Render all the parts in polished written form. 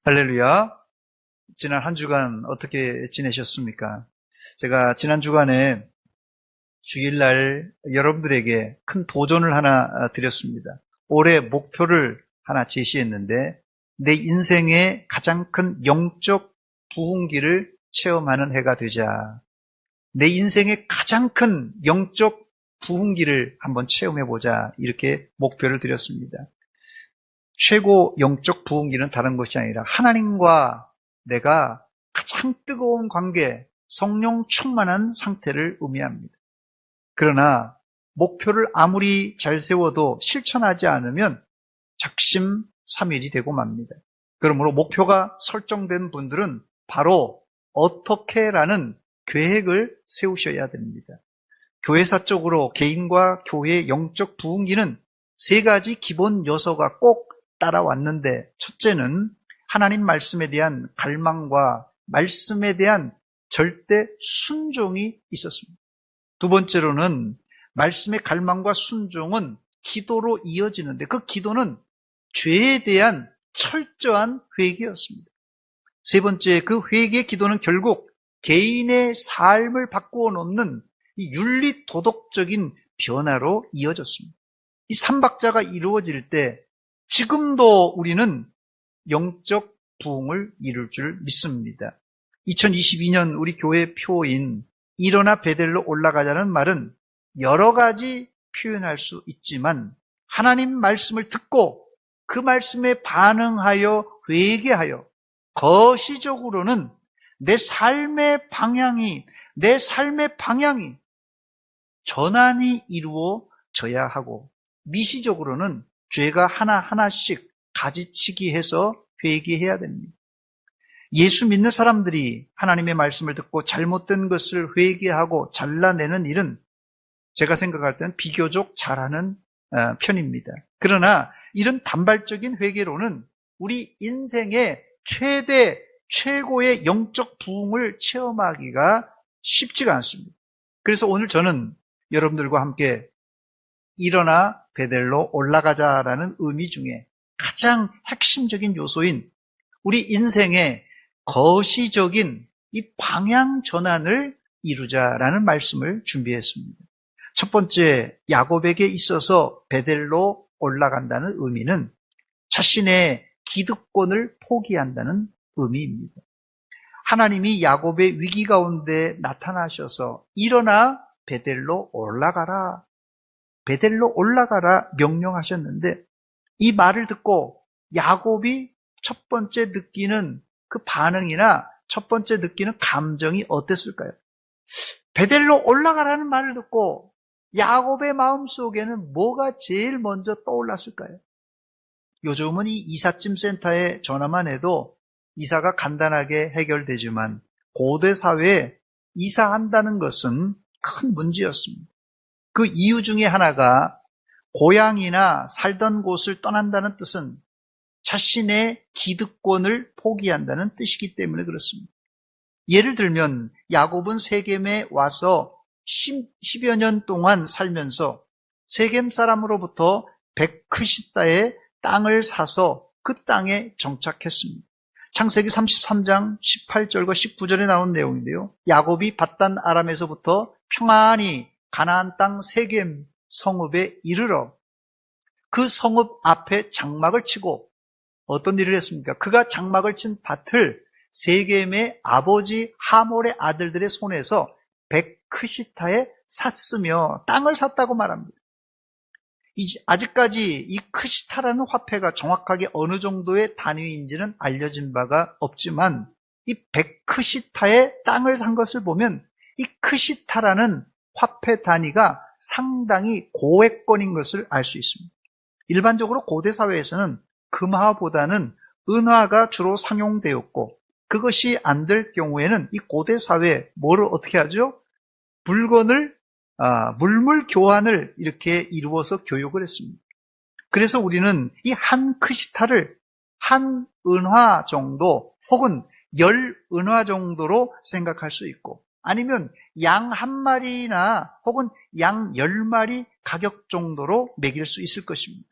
할렐루야. 지난 한 주간 어떻게 지내셨습니까? 제가 지난 주간에 주일날 여러분들에게 큰 도전을 하나 드렸습니다. 올해 목표를 하나 제시했는데 내 인생의 가장 큰 영적 부흥기를 체험하는 해가 되자. 내 인생의 가장 큰 영적 부흥기를 한번 체험해보자. 이렇게 목표를 드렸습니다. 최고 영적 부흥기는 다른 것이 아니라 하나님과 내가 가장 뜨거운 관계, 성령 충만한 상태를 의미합니다. 그러나 목표를 아무리 잘 세워도 실천하지 않으면 작심삼일이 되고 맙니다. 그러므로 목표가 설정된 분들은 바로 어떻게라는 계획을 세우셔야 됩니다. 교회사적으로 개인과 교회의 영적 부흥기는 세 가지 기본 요소가 꼭 따라왔는데, 첫째는 하나님 말씀에 대한 갈망과 말씀에 대한 절대 순종이 있었습니다. 두 번째로는 말씀의 갈망과 순종은 기도로 이어지는데 그 기도는 죄에 대한 철저한 회개였습니다. 세 번째, 그 회개의 기도는 결국 개인의 삶을 바꾸어 놓는 이 윤리 도덕적인 변화로 이어졌습니다. 이 삼박자가 이루어질 때 지금도 우리는 영적 부흥을 이룰 줄 믿습니다. 2022년 우리 교회 표인 일어나 베델로 올라가자는 말은 여러 가지 표현할 수 있지만 하나님 말씀을 듣고 그 말씀에 반응하여 회개하여 거시적으로는 내 삶의 방향이 전환이 이루어져야 하고, 미시적으로는 죄가 하나하나씩 가지치기 해서 회개해야 됩니다. 예수 믿는 사람들이 하나님의 말씀을 듣고 잘못된 것을 회개하고 잘라내는 일은 제가 생각할 때는 비교적 잘하는 편입니다. 그러나 이런 단발적인 회개로는 우리 인생의 최고의 영적 부흥을 체험하기가 쉽지가 않습니다. 그래서 오늘 저는 여러분들과 함께 일어나 베델로 올라가자라는 의미 중에 가장 핵심적인 요소인 우리 인생의 거시적인 이 방향 전환을 이루자라는 말씀을 준비했습니다. 첫 번째, 야곱에게 있어서 베델로 올라간다는 의미는 자신의 기득권을 포기한다는 의미입니다. 하나님이 야곱의 위기 가운데 나타나셔서 일어나 베델로 올라가라 명령하셨는데, 이 말을 듣고 야곱이 첫 번째 느끼는 그 반응이나 첫 번째 느끼는 감정이 어땠을까요? 베델로 올라가라는 말을 듣고 야곱의 마음속에는 뭐가 제일 먼저 떠올랐을까요? 요즘은 이 이삿짐 센터에 전화만 해도 이사가 간단하게 해결되지만 고대 사회에 이사한다는 것은 큰 문제였습니다. 그 이유 중에 하나가 고향이나 살던 곳을 떠난다는 뜻은 자신의 기득권을 포기한다는 뜻이기 때문에 그렇습니다. 예를 들면 야곱은 세겜에 와서 10여 년 동안 살면서 세겜 사람으로부터 베크시다의 땅을 사서 그 땅에 정착했습니다. 창세기 33장 18절과 19절에 나온 내용인데요. 야곱이 밧단 아람에서부터 평안히 가나안 땅 세겜 성읍에 이르러 그 성읍 앞에 장막을 치고 어떤 일을 했습니까? 그가 장막을 친 밭을 세겜의 아버지 하몰의 아들들의 손에서 베크시타에 샀으며 땅을 샀다고 말합니다. 아직까지 이 크시타라는 화폐가 정확하게 어느 정도의 단위인지는 알려진 바가 없지만 이 베크시타의 땅을 산 것을 보면 이 크시타라는 화폐 단위가 상당히 고액권인 것을 알 수 있습니다. 일반적으로 고대 사회에서는 금화보다는 은화가 주로 상용되었고, 그것이 안 될 경우에는 이 고대 사회에 뭐를 어떻게 하죠? 물물 교환을 이렇게 이루어서 교육을 했습니다. 그래서 우리는 이 한 크시타를 한 은화 정도 혹은 10은화 정도로 생각할 수 있고, 아니면 양 한 마리나 혹은 양 10마리 가격 정도로 매길 수 있을 것입니다.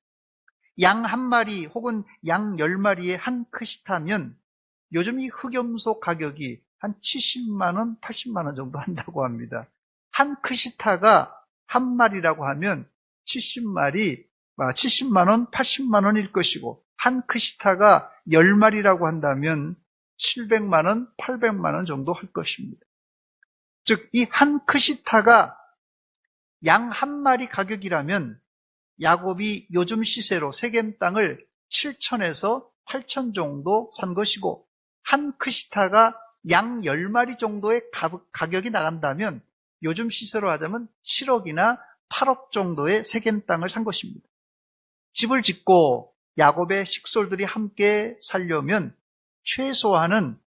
양 한 마리 혹은 양 10마리의 한 크시타면 요즘 이 흑염소 가격이 한 70만 원, 80만 원 정도 한다고 합니다. 한 크시타가 한 마리라고 하면 70만 원, 80만 원일 것이고, 한 크시타가 10마리라고 한다면 700만 원, 800만 원 정도 할 것입니다. 즉, 이 한 크시타가 양 한 마리 가격이라면 야곱이 요즘 시세로 세겜 땅을 7천에서 8천 정도 산 것이고, 한 크시타가 양 10마리 정도의 가격이 나간다면 요즘 시세로 하자면 7억이나 8억 정도의 세겜 땅을 산 것입니다. 집을 짓고 야곱의 식솔들이 함께 살려면 최소한은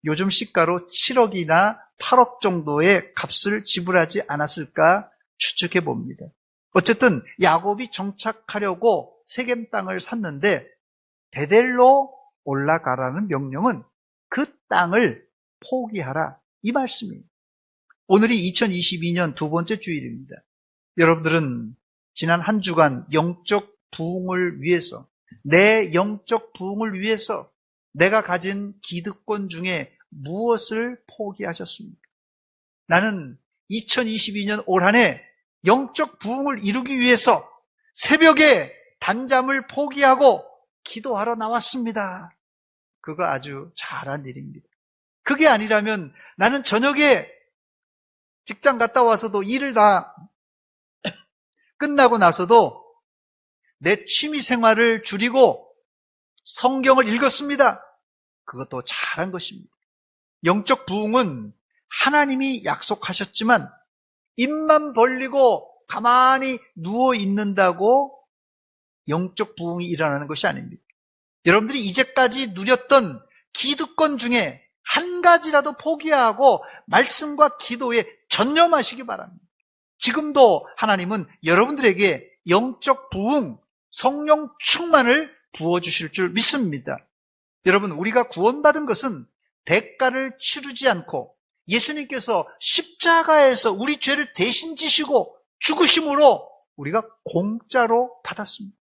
요즘 시가로 7억이나 8억 정도의 값을 지불하지 않았을까 추측해 봅니다. 어쨌든 야곱이 정착하려고 세겜 땅을 샀는데 베델로 올라가라는 명령은 그 땅을 포기하라, 이 말씀입니다. 오늘이 2022년 두 번째 주일입니다. 여러분들은 지난 한 주간 영적 부흥을 위해서, 내 영적 부흥을 위해서 내가 가진 기득권 중에 무엇을 포기하셨습니까? 나는 2022년 올 한 해 영적 부흥을 이루기 위해서 새벽에 단잠을 포기하고 기도하러 나왔습니다. 그거 아주 잘한 일입니다. 그게 아니라면 나는 저녁에 직장 갔다 와서도 일을 다 끝나고 나서도 내 취미 생활을 줄이고 성경을 읽었습니다. 그것도 잘한 것입니다. 영적 부흥은 하나님이 약속하셨지만 입만 벌리고 가만히 누워 있는다고 영적 부흥이 일어나는 것이 아닙니다. 여러분들이 이제까지 누렸던 기득권 중에 한 가지라도 포기하고 말씀과 기도에 전념하시기 바랍니다. 지금도 하나님은 여러분들에게 영적 부흥, 성령 충만을 부어주실 줄 믿습니다. 여러분, 우리가 구원받은 것은 대가를 치르지 않고 예수님께서 십자가에서 우리 죄를 대신 지시고 죽으심으로 우리가 공짜로 받았습니다.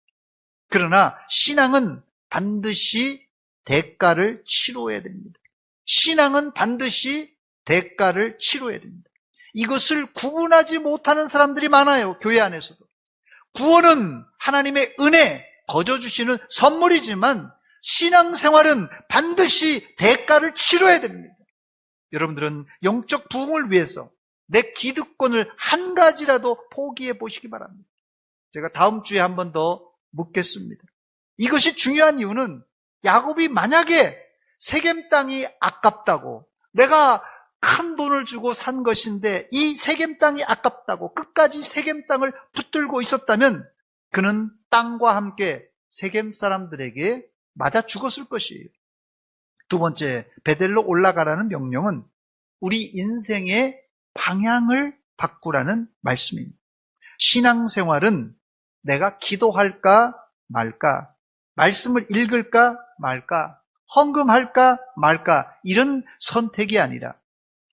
그러나 신앙은 반드시 대가를 치러야 됩니다. 신앙은 반드시 대가를 치러야 됩니다. 이것을 구분하지 못하는 사람들이 많아요. 교회 안에서도. 구원은 하나님의 은혜, 거저 주시는 선물이지만 신앙생활은 반드시 대가를 치러야 됩니다. 여러분들은 영적 부흥을 위해서 내 기득권을 한 가지라도 포기해 보시기 바랍니다. 제가 다음 주에 한 번 더 묻겠습니다. 이것이 중요한 이유는 야곱이 만약에 세겜 땅이 아깝다고, 내가 큰 돈을 주고 산 것인데 이 세겜 땅이 아깝다고 끝까지 세겜 땅을 붙들고 있었다면 그는 땅과 함께 세겜 사람들에게 맞아 죽었을 것이에요. 두 번째, 베델로 올라가라는 명령은 우리 인생의 방향을 바꾸라는 말씀입니다. 신앙생활은 내가 기도할까 말까, 말씀을 읽을까 말까, 헌금할까 말까, 이런 선택이 아니라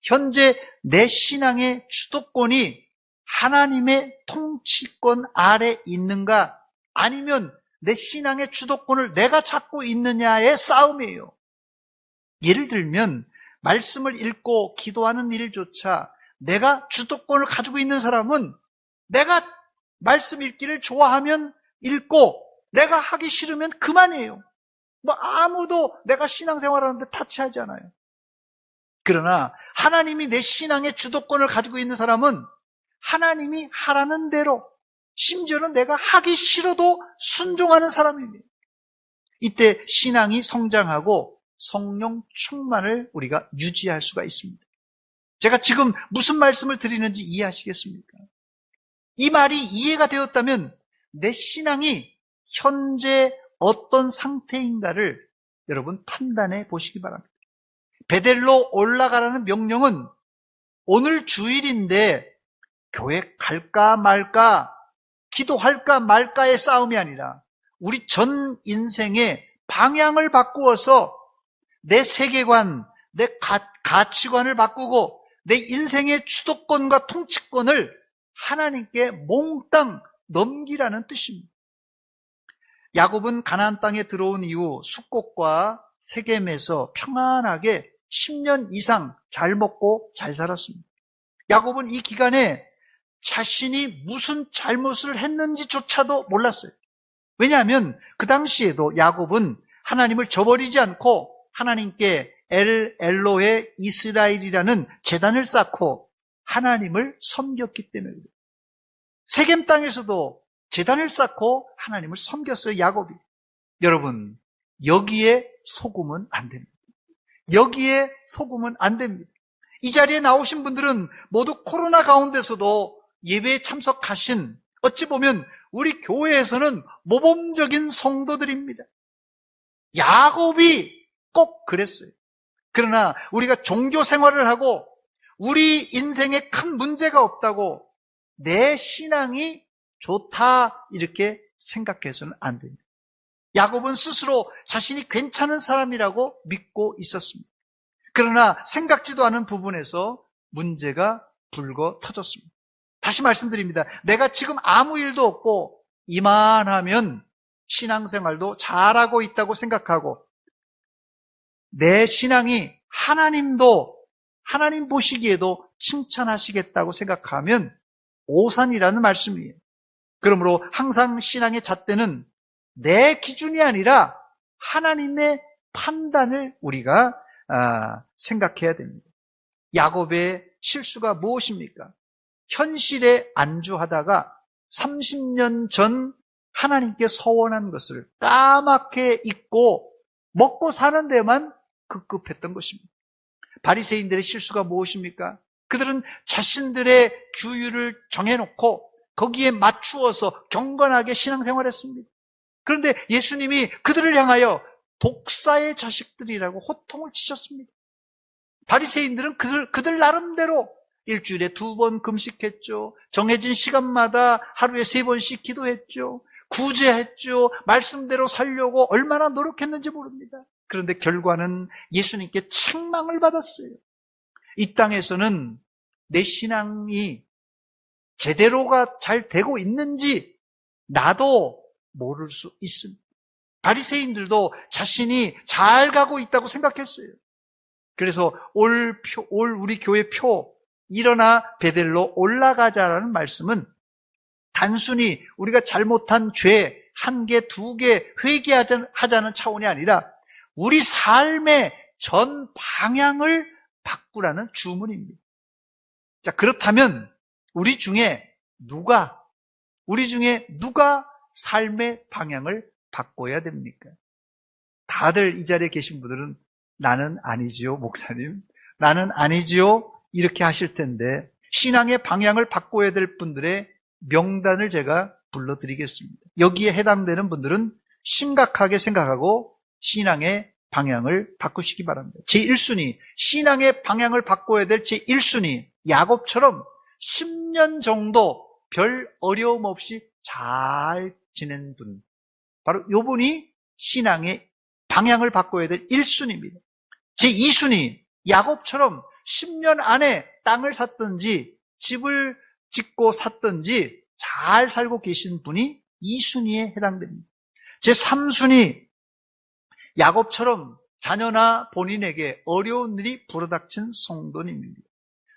현재 내 신앙의 주도권이 하나님의 통치권 아래 있는가, 아니면 내 신앙의 주도권을 내가 잡고 있느냐의 싸움이에요. 예를 들면 말씀을 읽고 기도하는 일조차 내가 주도권을 가지고 있는 사람은 내가 말씀 읽기를 좋아하면 읽고 내가 하기 싫으면 그만이에요. 아무도 내가 신앙생활하는데 타치하지 않아요. 그러나 하나님이 내 신앙의 주도권을 가지고 있는 사람은 하나님이 하라는 대로, 심지어는 내가 하기 싫어도 순종하는 사람입니다. 이때 신앙이 성장하고 성령 충만을 우리가 유지할 수가 있습니다. 제가 지금 무슨 말씀을 드리는지 이해하시겠습니까? 이 말이 이해가 되었다면 내 신앙이 현재 어떤 상태인가를 여러분 판단해 보시기 바랍니다. 베델로 올라가라는 명령은 오늘 주일인데 교회 갈까 말까, 기도할까 말까의 싸움이 아니라 우리 전 인생의 방향을 바꾸어서 내 세계관, 내 가치관을 바꾸고 내 인생의 주도권과 통치권을 하나님께 몽땅 넘기라는 뜻입니다. 야곱은 가나안 땅에 들어온 이후 숫곡과 세겜에서 평안하게 10년 이상 잘 먹고 잘 살았습니다. 야곱은 이 기간에 자신이 무슨 잘못을 했는지조차도 몰랐어요. 왜냐하면 그 당시에도 야곱은 하나님을 저버리지 않고 하나님께 엘로의 이스라엘이라는 제단을 쌓고 하나님을 섬겼기 때문에 그래요. 세겜 땅에서도 제단을 쌓고 하나님을 섬겼어요, 야곱이. 여러분, 여기에 속으면 안 됩니다. 여기에 속으면 안 됩니다. 이 자리에 나오신 분들은 모두 코로나 가운데서도 예배에 참석하신, 어찌 보면 우리 교회에서는 모범적인 성도들입니다. 야곱이 꼭 그랬어요. 그러나 우리가 종교 생활을 하고 우리 인생에 큰 문제가 없다고 내 신앙이 좋다 이렇게 생각해서는 안 됩니다. 야곱은 스스로 자신이 괜찮은 사람이라고 믿고 있었습니다. 그러나 생각지도 않은 부분에서 문제가 불거 터졌습니다. 다시 말씀드립니다. 내가 지금 아무 일도 없고 이만하면 신앙생활도 잘하고 있다고 생각하고 내 신앙이 하나님도 하나님 보시기에도 칭찬하시겠다고 생각하면 오산이라는 말씀이에요. 그러므로 항상 신앙의 잣대는 내 기준이 아니라 하나님의 판단을 우리가 생각해야 됩니다. 야곱의 실수가 무엇입니까? 현실에 안주하다가 30년 전 하나님께 서원한 것을 까맣게 잊고 먹고 사는 데만 급급했던 것입니다. 바리새인들의 실수가 무엇입니까? 그들은 자신들의 규율을 정해놓고 거기에 맞추어서 경건하게 신앙생활했습니다. 그런데 예수님이 그들을 향하여 독사의 자식들이라고 호통을 치셨습니다. 바리새인들은 그들 나름대로 일주일에 2번 금식했죠. 정해진 시간마다 하루에 3번씩 기도했죠. 구제했죠. 말씀대로 살려고 얼마나 노력했는지 모릅니다. 그런데 결과는 예수님께 책망을 받았어요. 이 땅에서는 내 신앙이 제대로가 잘 되고 있는지 나도 모를 수 있습니다. 바리새인들도 자신이 잘 가고 있다고 생각했어요. 그래서 올 우리 교회 표 일어나 베델로 올라가자라는 말씀은 단순히 우리가 잘못한 죄 1개, 2개 회개하자는 차원이 아니라 우리 삶의 전 방향을 바꾸라는 주문입니다. 자, 그렇다면 우리 중에 누가 삶의 방향을 바꿔야 됩니까? 다들 이 자리에 계신 분들은 나는 아니지요, 목사님. 나는 아니지요. 이렇게 하실 텐데 신앙의 방향을 바꿔야 될 분들의 명단을 제가 불러드리겠습니다. 여기에 해당되는 분들은 심각하게 생각하고 신앙의 방향을 바꾸시기 바랍니다. 제1순위, 신앙의 방향을 바꿔야 될 제1순위, 야곱처럼 10년 정도 별 어려움 없이 잘 지낸 분, 바로 이분이 신앙의 방향을 바꿔야 될 1순위입니다. 제2순위, 야곱처럼 10년 안에 땅을 샀든지 집을 짓고 샀든지 잘 살고 계신 분이 2순위에 해당됩니다. 제3순위, 야곱처럼 자녀나 본인에게 어려운 일이 불어닥친 성도님입니다.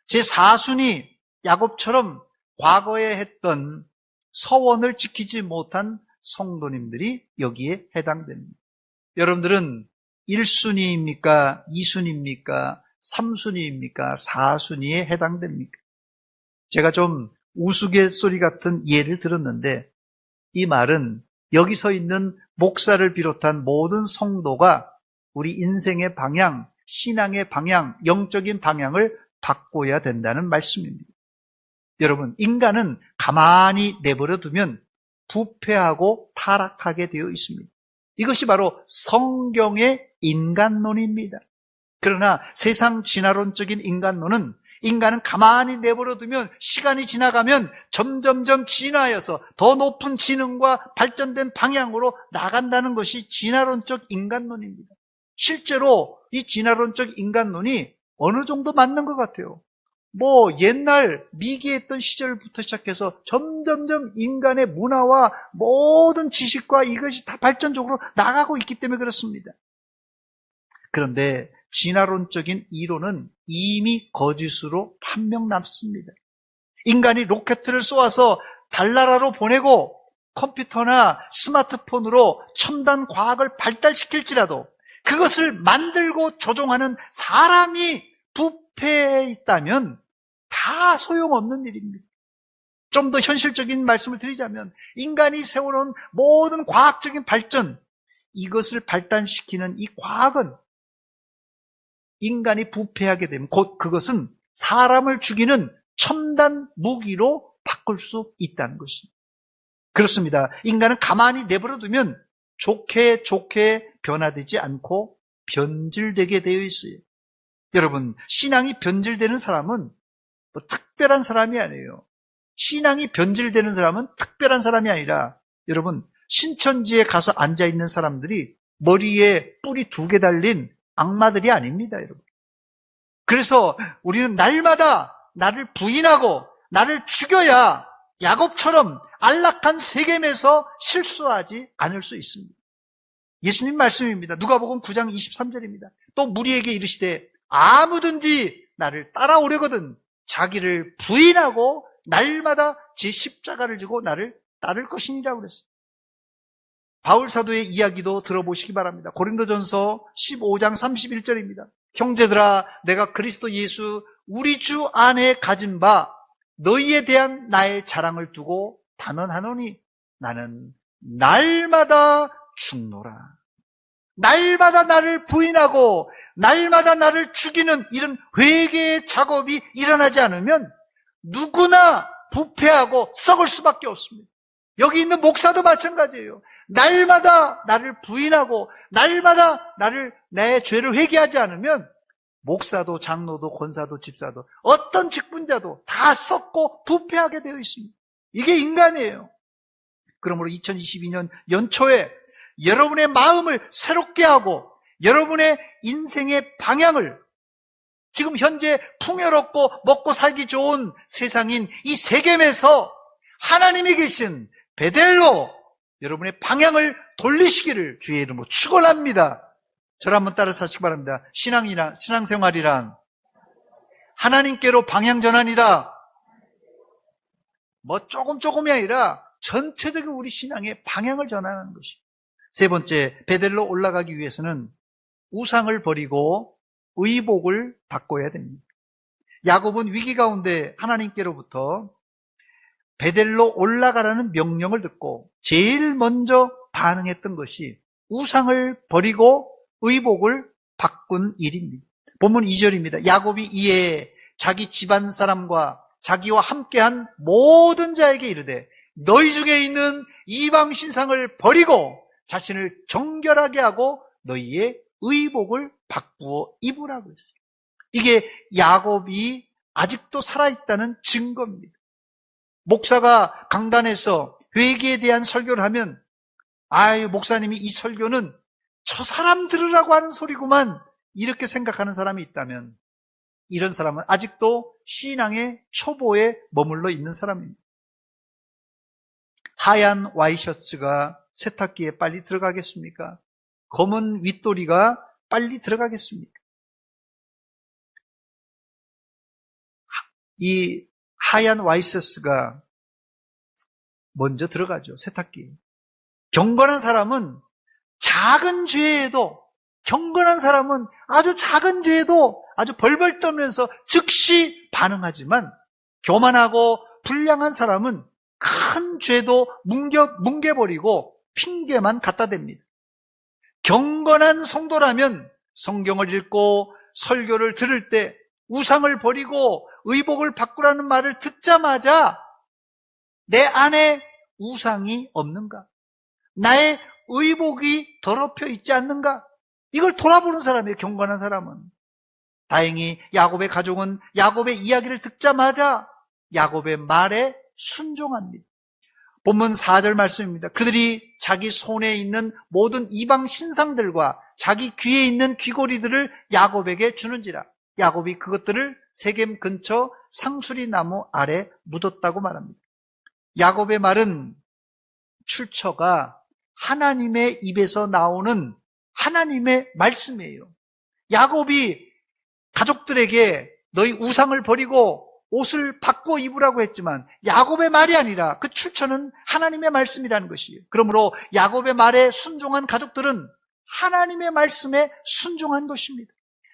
제4순위, 야곱처럼 과거에 했던 서원을 지키지 못한 성도님들이 여기에 해당됩니다. 여러분들은 1순위입니까? 2순위입니까? 3순위입니까? 4순위에 해당됩니까? 제가 좀 우스갯소리 같은 예를 들었는데 이 말은 여기 서 있는 목사를 비롯한 모든 성도가 우리 인생의 방향, 신앙의 방향, 영적인 방향을 바꿔야 된다는 말씀입니다. 여러분, 인간은 가만히 내버려 두면 부패하고 타락하게 되어 있습니다. 이것이 바로 성경의 인간론입니다. 그러나 세상 진화론적인 인간론은 인간은 가만히 내버려 두면 시간이 지나가면 점점점 진화해서 더 높은 지능과 발전된 방향으로 나간다는 것이 진화론적 인간론입니다. 실제로 이 진화론적 인간론이 어느 정도 맞는 것 같아요. 옛날 미개했던 시절부터 시작해서 점점점 인간의 문화와 모든 지식과 이것이 다 발전적으로 나가고 있기 때문에 그렇습니다. 그런데 진화론적인 이론은 이미 거짓으로 판명 났습니다. 인간이 로켓을 쏘아서 달나라로 보내고 컴퓨터나 스마트폰으로 첨단 과학을 발달시킬지라도 그것을 만들고 조종하는 사람이 부패해 있다면 다 소용없는 일입니다. 좀 더 현실적인 말씀을 드리자면 인간이 세워놓은 모든 과학적인 발전, 이것을 발달시키는 이 과학은 인간이 부패하게 되면 곧 그것은 사람을 죽이는 첨단 무기로 바꿀 수 있다는 것입니다. 그렇습니다. 인간은 가만히 내버려두면 좋게 변화되지 않고 변질되게 되어 있어요. 여러분, 신앙이 변질되는 사람은 뭐 특별한 사람이 아니에요. 신앙이 변질되는 사람은 특별한 사람이 아니라, 여러분, 신천지에 가서 앉아있는 사람들이 머리에 뿔이 2개 달린 악마들이 아닙니다, 여러분. 그래서 우리는 날마다 나를 부인하고 나를 죽여야 야곱처럼 안락한 세겜에서 실수하지 않을 수 있습니다. 예수님 말씀입니다. 누가복음 9장 23절입니다. 또 무리에게 이르시되 아무든지 나를 따라오려거든 자기를 부인하고 날마다 제 십자가를 지고 나를 따를 것이니라 그랬어요. 바울 사도의 이야기도 들어보시기 바랍니다. 고린도전서 15장 31절입니다. 형제들아, 내가 그리스도 예수 우리 주 안에 가진 바 너희에 대한 나의 자랑을 두고 단언하노니 나는 날마다 죽노라. 날마다 나를 부인하고 날마다 나를 죽이는 이런 회개의 작업이 일어나지 않으면 누구나 부패하고 썩을 수밖에 없습니다. 여기 있는 목사도 마찬가지예요. 날마다 나를 부인하고 날마다 내 죄를 회개하지 않으면 목사도 장로도 권사도 집사도 어떤 직분자도 다 썩고 부패하게 되어 있습니다. 이게 인간이에요. 그러므로 2022년 연초에 여러분의 마음을 새롭게 하고 여러분의 인생의 방향을, 지금 현재 풍요롭고 먹고 살기 좋은 세상인 이 세겜에서 하나님이 계신 베델로 여러분의 방향을 돌리시기를 주의 이름으로 축원합니다. 저를 한번 따라 사시기 바랍니다. 신앙생활이란 하나님께로 방향 전환이다. 뭐 조금이 아니라 전체적인 우리 신앙의 방향을 전환하는 것이. 세 번째, 베델로 올라가기 위해서는 우상을 버리고 의복을 바꿔야 됩니다. 야곱은 위기 가운데 하나님께로부터 베델로 올라가라는 명령을 듣고 제일 먼저 반응했던 것이 우상을 버리고 의복을 바꾼 일입니다. 본문 2절입니다. 야곱이 이에 자기 집안 사람과 자기와 함께한 모든 자에게 이르되 너희 중에 있는 이방 신상을 버리고 자신을 정결하게 하고 너희의 의복을 바꾸어 입으라고 했어요. 이게 야곱이 아직도 살아있다는 증거입니다. 목사가 강단에서 회개에 대한 설교를 하면 목사님이 이 설교는 저 사람 들으라고 하는 소리구만, 이렇게 생각하는 사람이 있다면 이런 사람은 아직도 신앙의 초보에 머물러 있는 사람입니다. 하얀 와이셔츠가 세탁기에 빨리 들어가겠습니까? 검은 윗도리가 빨리 들어가겠습니까? 이 하얀 와이셔츠가 먼저 들어가죠, 세탁기에. 경건한 사람은 아주 작은 죄에도 아주 벌벌 떨면서 즉시 반응하지만, 교만하고 불량한 사람은 큰 죄도 뭉개버리고 핑계만 갖다 댑니다. 경건한 성도라면 성경을 읽고 설교를 들을 때 우상을 버리고 의복을 바꾸라는 말을 듣자마자 내 안에 우상이 없는가? 나의 의복이 더럽혀 있지 않는가? 이걸 돌아보는 사람이에요, 경건한 사람은. 다행히 야곱의 가족은 야곱의 이야기를 듣자마자 야곱의 말에 순종합니다. 본문 4절 말씀입니다. 그들이 자기 손에 있는 모든 이방 신상들과 자기 귀에 있는 귀고리들을 야곱에게 주는지라. 야곱이 그것들을 세겜 근처 상수리 나무 아래 묻었다고 말합니다. 야곱의 말은 출처가 하나님의 입에서 나오는 하나님의 말씀이에요. 야곱이 가족들에게 너희 우상을 버리고 옷을 바꿔 입으라고 했지만 야곱의 말이 아니라 그 출처는 하나님의 말씀이라는 것이에요. 그러므로 야곱의 말에 순종한 가족들은 하나님의 말씀에 순종한 것입니다.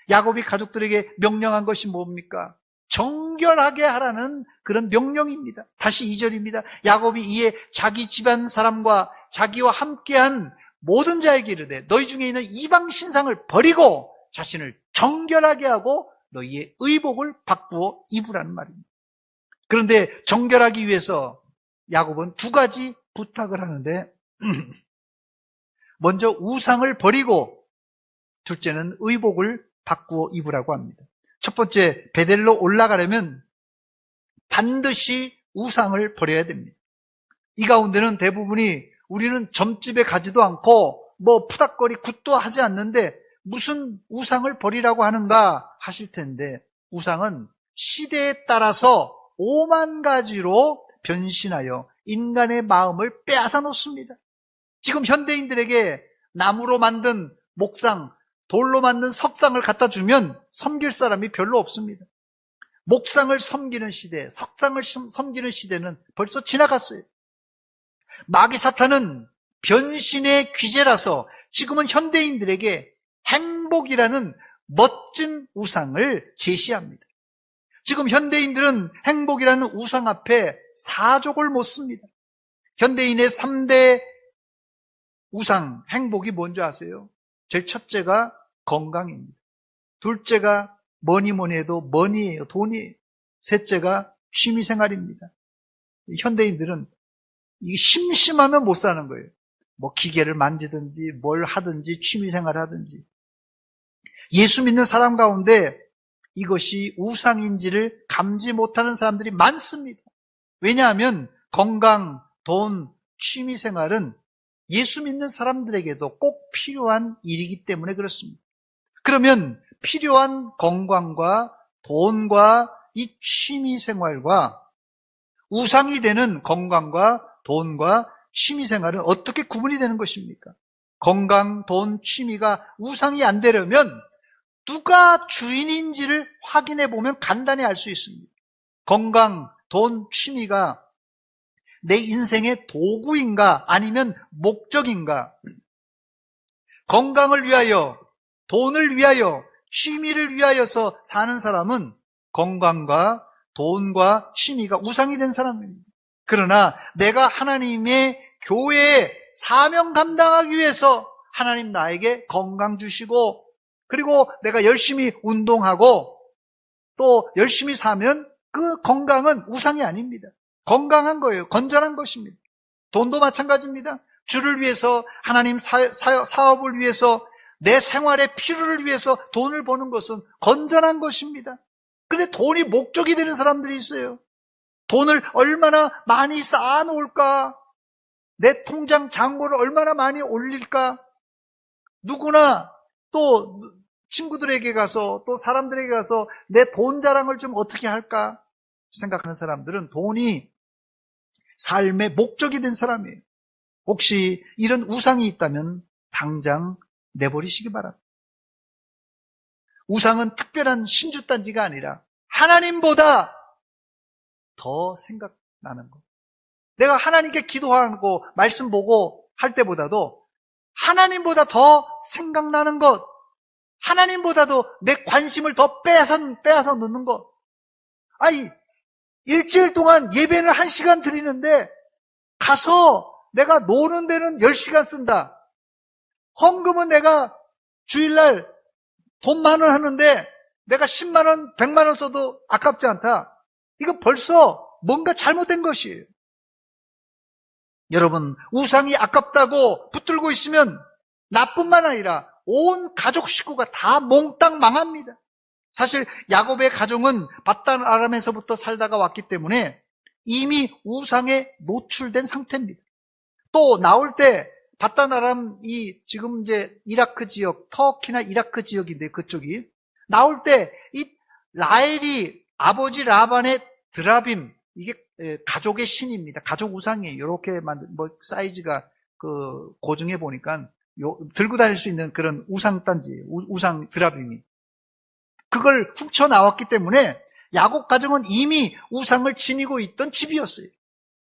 야곱이 가족들에게 명령한 것이 뭡니까? 정결하게 하라는 그런 명령입니다. 다시 2절입니다. 야곱이 이에 자기 집안 사람과 자기와 함께한 모든 자에게 이르되 너희 중에 있는 이방 신상을 버리고 자신을 정결하게 하고 너희의 의복을 바꾸어 입으라는 말입니다. 그런데 정결하기 위해서 야곱은 두 가지 부탁을 하는데 먼저 우상을 버리고 둘째는 의복을 바꾸어 입으라고 합니다. 첫 번째, 베델로 올라가려면 반드시 우상을 버려야 됩니다. 이 가운데는 대부분이 우리는 점집에 가지도 않고 뭐 푸닥거리 굿도 하지 않는데 무슨 우상을 버리라고 하는가 하실 텐데, 우상은 시대에 따라서 5만 가지로 변신하여 인간의 마음을 빼앗아 놓습니다. 지금 현대인들에게 나무로 만든 목상, 돌로 만든 석상을 갖다 주면 섬길 사람이 별로 없습니다. 목상을 섬기는 시대, 석상을 섬기는 시대는 벌써 지나갔어요. 마귀 사탄은 변신의 귀재라서 지금은 현대인들에게 행복이라는 멋진 우상을 제시합니다. 지금 현대인들은 행복이라는 우상 앞에 사족을 못 씁니다. 현대인의 3대 우상, 행복이 뭔지 아세요? 제일 첫째가 건강입니다. 둘째가 뭐니 해도 머니예요. 돈이에요. 셋째가 취미생활입니다. 현대인들은 심심하면 못 사는 거예요. 뭐 기계를 만지든지 뭘 하든지 취미생활을 하든지. 예수 믿는 사람 가운데 이것이 우상인지를 감지 못하는 사람들이 많습니다. 왜냐하면 건강, 돈, 취미생활은 예수 믿는 사람들에게도 꼭 필요한 일이기 때문에 그렇습니다. 그러면 필요한 건강과 돈과 이 취미생활과 우상이 되는 건강과 돈과 취미생활은 어떻게 구분이 되는 것입니까? 건강, 돈, 취미가 우상이 안 되려면 누가 주인인지를 확인해 보면 간단히 알 수 있습니다. 건강, 돈, 취미가 내 인생의 도구인가 아니면 목적인가? 건강을 위하여, 돈을 위하여, 취미를 위하여서 사는 사람은 건강과 돈과 취미가 우상이 된 사람입니다. 그러나 내가 하나님의 교회에 사명 감당하기 위해서 하나님 나에게 건강 주시고, 그리고 내가 열심히 운동하고 또 열심히 사면 그 건강은 우상이 아닙니다. 건강한 거예요. 건전한 것입니다. 돈도 마찬가지입니다. 주를 위해서, 하나님 사업을 위해서, 내 생활의 필요를 위해서 돈을 버는 것은 건전한 것입니다. 근데 돈이 목적이 되는 사람들이 있어요. 돈을 얼마나 많이 쌓아놓을까? 내 통장 잔고를 얼마나 많이 올릴까? 누구나 또 친구들에게 가서 또 사람들에게 가서 내 돈 자랑을 좀 어떻게 할까 생각하는 사람들은 돈이 삶의 목적이 된 사람이에요. 혹시 이런 우상이 있다면 당장 내버리시기 바랍니다. 우상은 특별한 신주단지가 아니라 하나님보다 더 생각나는 것. 내가 하나님께 기도하고 말씀 보고 할 때보다도 하나님보다 더 생각나는 것, 하나님보다도 내 관심을 더 빼앗아 놓는 것. 아니, 일주일 동안 예배를 1시간 드리는데 가서 내가 노는 데는 10시간 쓴다. 헌금은 내가 주일날 돈 10,000원 하는데 내가 10만 원, 100만 원 써도 아깝지 않다. 이거 벌써 뭔가 잘못된 것이에요. 여러분, 우상이 아깝다고 붙들고 있으면 나뿐만 아니라 온 가족 식구가 다 몽땅 망합니다. 사실 야곱의 가정은 밧단 아람에서부터 살다가 왔기 때문에 이미 우상에 노출된 상태입니다. 또 나올 때 밧단 아람이 지금 이제 이라크 지역, 터키나 이라크 지역인데 그쪽이 나올 때 이 라헬이 아버지 라반의 드라빔, 이게 가족의 신입니다. 가족 우상이에요. 이렇게 만든 뭐 사이즈가 고증해 보니까 들고 다닐 수 있는 그런 우상 단지예요. 우상 드라빔이. 그걸 훔쳐 나왔기 때문에 야곱 가정은 이미 우상을 지니고 있던 집이었어요.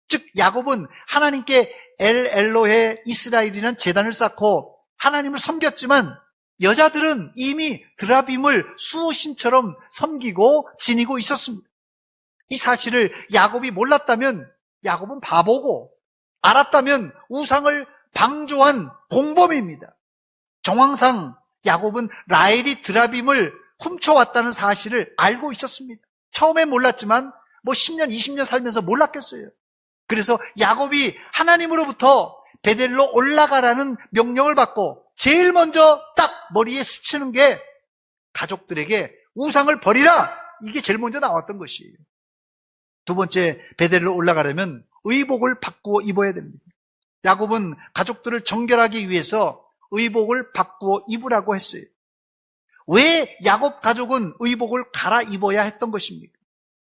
즉 야곱은 하나님께 엘로헤 이스라엘이라는 제단을 쌓고 하나님을 섬겼지만 여자들은 이미 드라빔을 수호신처럼 섬기고 지니고 있었습니다. 이 사실을 야곱이 몰랐다면 야곱은 바보고, 알았다면 우상을 방조한 공범입니다. 정황상 야곱은 라헬이 드라빔을 훔쳐왔다는 사실을 알고 있었습니다. 처음엔 몰랐지만 10년, 20년 살면서 몰랐겠어요. 그래서 야곱이 하나님으로부터 베델로 올라가라는 명령을 받고 제일 먼저 딱 머리에 스치는 게 가족들에게 우상을 버리라, 이게 제일 먼저 나왔던 것이에요. 두 번째, 베델로 올라가려면 의복을 바꾸어 입어야 됩니다. 야곱은 가족들을 정결하기 위해서 의복을 바꾸어 입으라고 했어요. 왜 야곱 가족은 의복을 갈아입어야 했던 것입니까?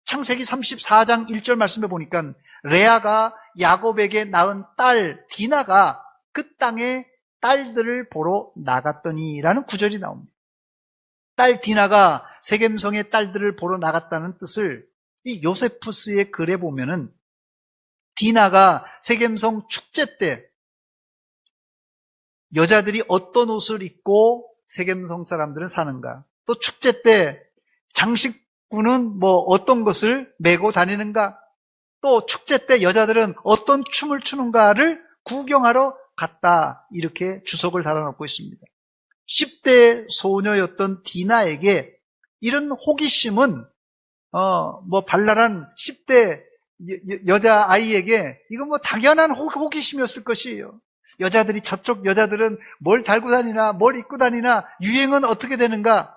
창세기 34장 1절 말씀에 보니까 레아가 야곱에게 낳은 딸 디나가 그 땅에 딸들을 보러 나갔더니라는 구절이 나옵니다. 딸 디나가 세겜성의 딸들을 보러 나갔다는 뜻을 이 요세푸스의 글에 보면은 디나가 세겜성 축제 때 여자들이 어떤 옷을 입고 세겜성 사람들은 사는가, 또 축제 때 장식구는 어떤 것을 메고 다니는가, 또 축제 때 여자들은 어떤 춤을 추는가를 구경하러 갔다, 이렇게 주석을 달아놓고 있습니다. 10대 소녀였던 디나에게 이런 호기심은 발랄한 10대 여자아이에게 이건 당연한 호기심이었을 것이에요. 여자들이, 저쪽 여자들은 뭘 달고 다니나, 뭘 입고 다니나, 유행은 어떻게 되는가.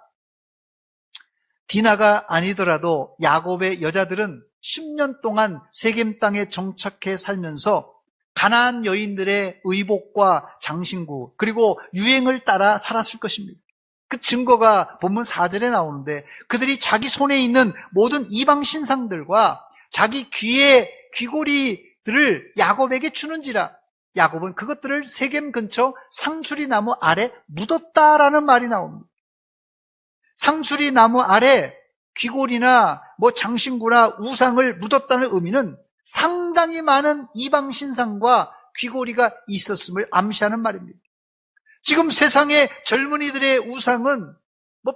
디나가 아니더라도 야곱의 여자들은 10년 동안 세겜 땅에 정착해 살면서 가나안 여인들의 의복과 장신구, 그리고 유행을 따라 살았을 것입니다. 그 증거가 본문 4절에 나오는데, 그들이 자기 손에 있는 모든 이방 신상들과 자기 귀의 귀고리들을 야곱에게 주는지라 야곱은 그것들을 세겜 근처 상수리 나무 아래 묻었다라는 말이 나옵니다. 상수리 나무 아래 귀골이나 장신구나 우상을 묻었다는 의미는 상당히 많은 이방 신상과 귀고리가 있었음을 암시하는 말입니다. 지금 세상의 젊은이들의 우상은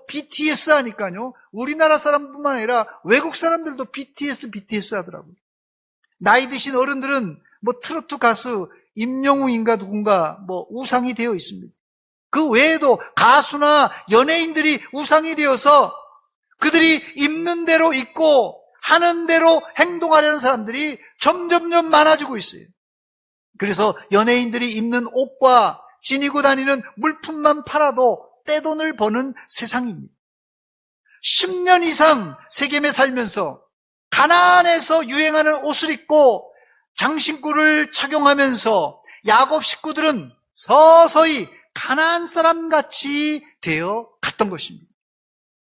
BTS 하니까요, 우리나라 사람뿐만 아니라 외국 사람들도 BTS 하더라고요. 나이 드신 어른들은 트로트 가수 임영웅인가 누군가 우상이 되어 있습니다. 그 외에도 가수나 연예인들이 우상이 되어서 그들이 입는 대로 입고 하는 대로 행동하려는 사람들이 점점점 많아지고 있어요. 그래서 연예인들이 입는 옷과 지니고 다니는 물품만 팔아도 떼돈을 버는 세상입니다. 10년 이상 세겜에 살면서 가나안에서 유행하는 옷을 입고 장신구를 착용하면서 야곱 식구들은 서서히 가나안 사람같이 되어 갔던 것입니다.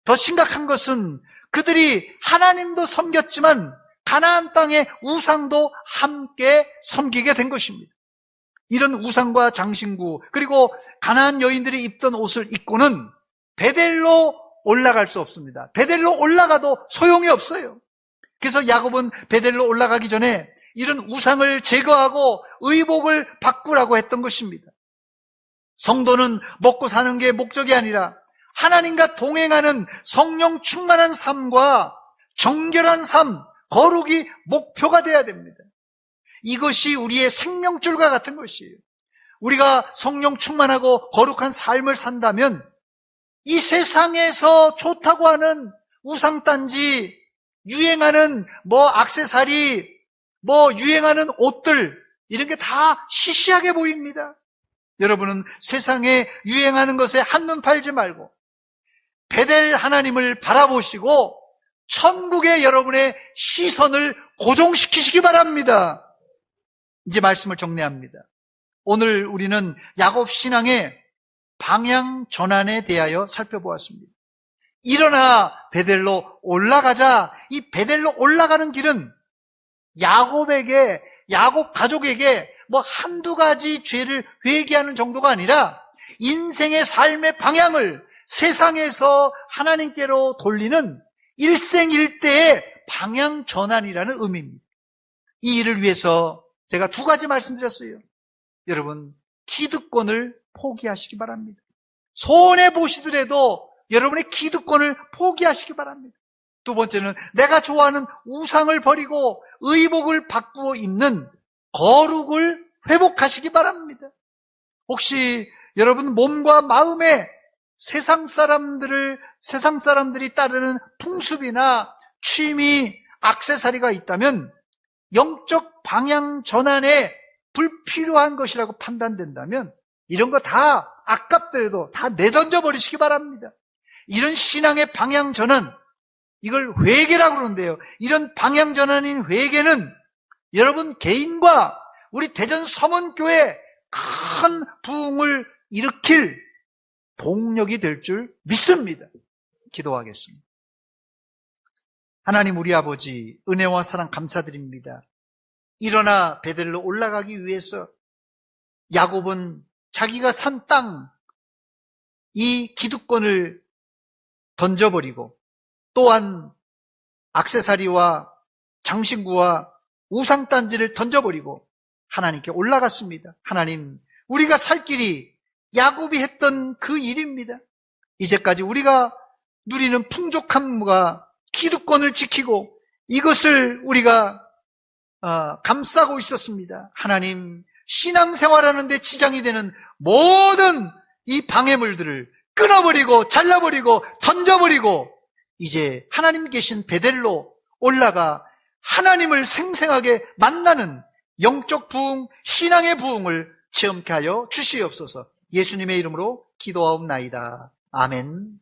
더 심각한 것은 그들이 하나님도 섬겼지만 가나안 땅의 우상도 함께 섬기게 된 것입니다. 이런 우상과 장신구, 그리고 가나안 여인들이 입던 옷을 입고는 베델로 올라갈 수 없습니다. 베델로 올라가도 소용이 없어요. 그래서 야곱은 베델로 올라가기 전에 이런 우상을 제거하고 의복을 바꾸라고 했던 것입니다. 성도는 먹고 사는 게 목적이 아니라 하나님과 동행하는 성령 충만한 삶과 정결한 삶, 거룩이 목표가 되어야 됩니다. 이것이 우리의 생명줄과 같은 것이에요. 우리가 성령 충만하고 거룩한 삶을 산다면 이 세상에서 좋다고 하는 우상단지, 유행하는 액세서리, 유행하는 옷들, 이런 게 다 시시하게 보입니다. 여러분은 세상에 유행하는 것에 한눈 팔지 말고 베델 하나님을 바라보시고 천국에 여러분의 시선을 고정시키시기 바랍니다. 이제 말씀을 정리합니다. 오늘 우리는 야곱 신앙의 방향 전환에 대하여 살펴보았습니다. 일어나 베델로 올라가자. 이 베델로 올라가는 길은 야곱 가족에게 한두 가지 죄를 회개하는 정도가 아니라 인생의 삶의 방향을 세상에서 하나님께로 돌리는 일생일대의 방향 전환이라는 의미입니다. 이 일을 위해서 제가 두 가지 말씀드렸어요. 여러분, 기득권을 포기하시기 바랍니다. 손해보시더라도 여러분의 기득권을 포기하시기 바랍니다. 두 번째는 내가 좋아하는 우상을 버리고 의복을 바꾸어 입는 거룩을 회복하시기 바랍니다. 혹시 여러분 몸과 마음에 세상 사람들이 따르는 풍습이나 취미, 액세서리가 있다면 영적 방향 전환에 불필요한 것이라고 판단된다면 이런 거 다 아깝더라도 다 내던져 버리시기 바랍니다. 이런 신앙의 방향 전환, 이걸 회개라고 그러는데요. 이런 방향 전환인 회개는 여러분 개인과 우리 대전 서문교회 큰 부흥을 일으킬 동력이 될 줄 믿습니다. 기도하겠습니다. 하나님 우리 아버지, 은혜와 사랑 감사드립니다. 일어나 베델로 올라가기 위해서 야곱은 자기가 산 땅, 이 기득권을 던져버리고 또한 액세서리와 장신구와 우상단지를 던져버리고 하나님께 올라갔습니다. 하나님, 우리가 살 길이 야곱이 했던 그 일입니다. 이제까지 우리가 누리는 풍족함과 기득권을 지키고 이것을 우리가 감싸고 있었습니다. 하나님, 신앙생활하는 데 지장이 되는 모든 이 방해물들을 끊어버리고 잘라버리고 던져버리고 이제 하나님 계신 베델로 올라가 하나님을 생생하게 만나는 영적 부흥, 신앙의 부흥을 체험케 하여 주시옵소서. 예수님의 이름으로 기도하옵나이다. 아멘.